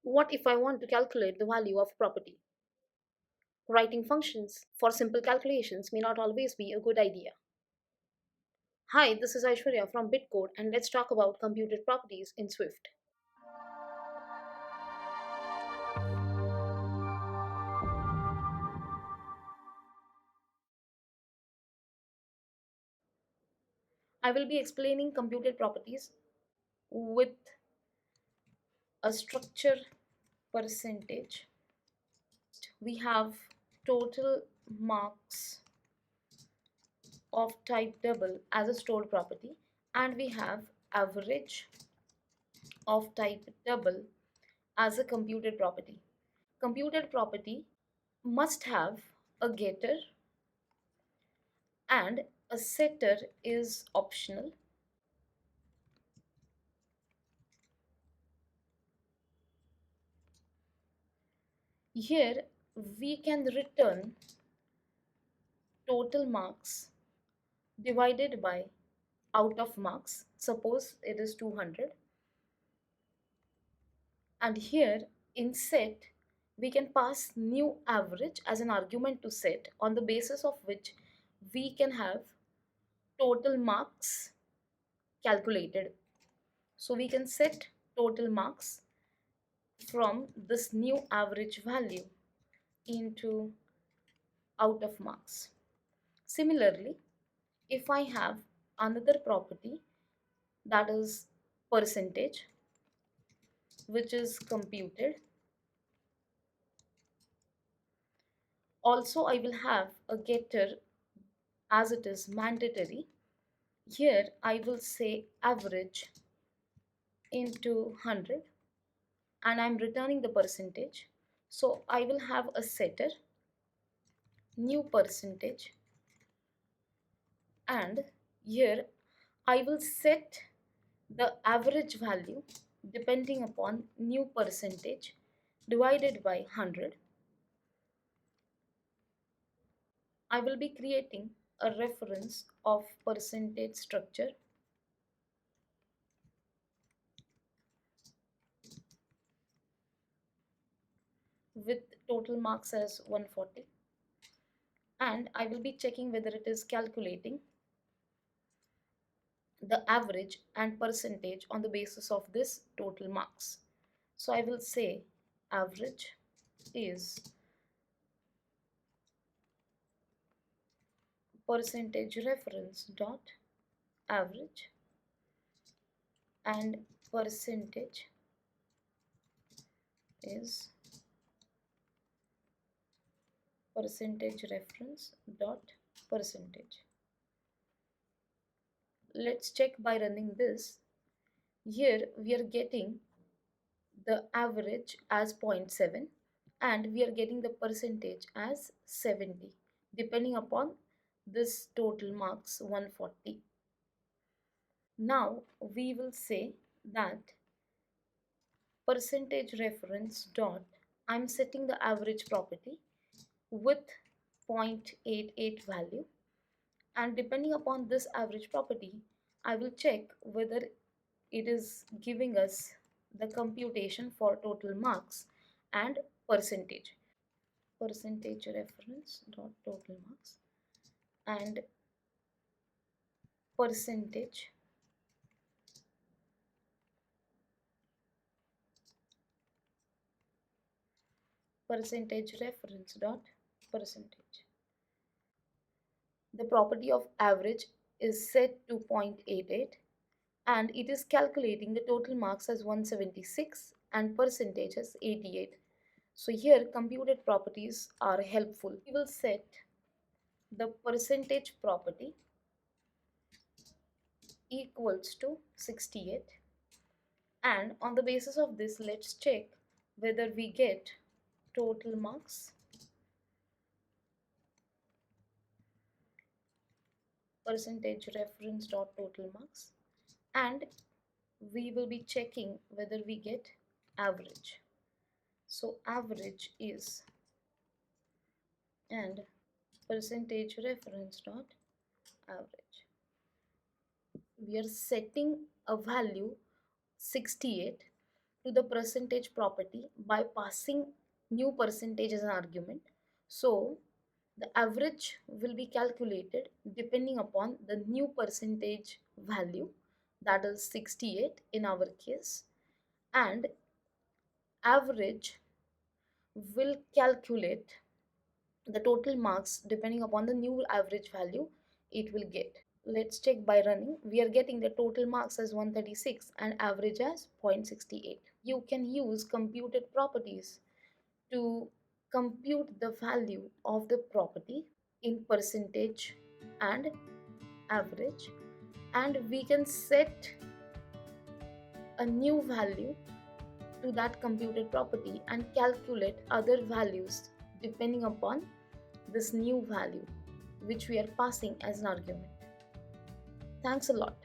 What if I want to calculate the value of property? Writing functions for simple calculations may not always be a good idea. Hi, this is Aishwarya from BitCode, and let's talk about computed properties in Swift. I will be explaining computed properties with a structure percentage. We have total marks of type double as a stored property, and we have average of type double as a computed property. Computed property must have a getter and a setter is optional. Here we can return total marks divided by out of marks. Suppose it is 200. And here in set, we can pass new average as an argument to set, on the basis of which we can have total marks calculated. So we can set total marks from this new average value into out of marks. Similarly, if I have another property, that is percentage, which is computed, also I will have a getter as it is mandatory. Here I will say average into 100, and I'm returning the percentage. So I will have a setter, new percentage, and here I will set the average value depending upon new percentage divided by 100. I will be creating a reference of percentage structure with total marks as 140, and I will be checking whether it is calculating the average and percentage on the basis of this total marks. So I will say average is percentage reference dot average, and percentage is percentage reference dot percentage. Let's check by running this. Here we are getting the average as 0.7, and we are getting the percentage as 70, depending upon this total marks 140. Now we will say that percentage reference dot, I'm setting the average property with 0.88 value, and depending upon this average property I will check whether it is giving us the computation for total marks and percentage. Percentage reference dot total marks and percentage percentage reference dot percentage. The property of average is set to 0.88, and it is calculating the total marks as 176 and percentage as 88. So here computed properties are helpful. We will set the percentage property equals to 68, and on the basis of this let's check whether we get total marks, percentage reference dot total marks, and we will be checking whether we get average. So average is, and percentage reference dot average. We are setting a value 68, to the percentage property by passing new percentage as an argument. So the average will be calculated depending upon the new percentage value, that is 68 in our case, and average will calculate the total marks depending upon the new average value it will get. Let's check by running. We are getting the total marks as 136 and average as 0.68. You can use computed properties to compute the value of the property in percentage and average, and we can set a new value to that computed property and calculate other values depending upon this new value which we are passing as an argument. Thanks a lot.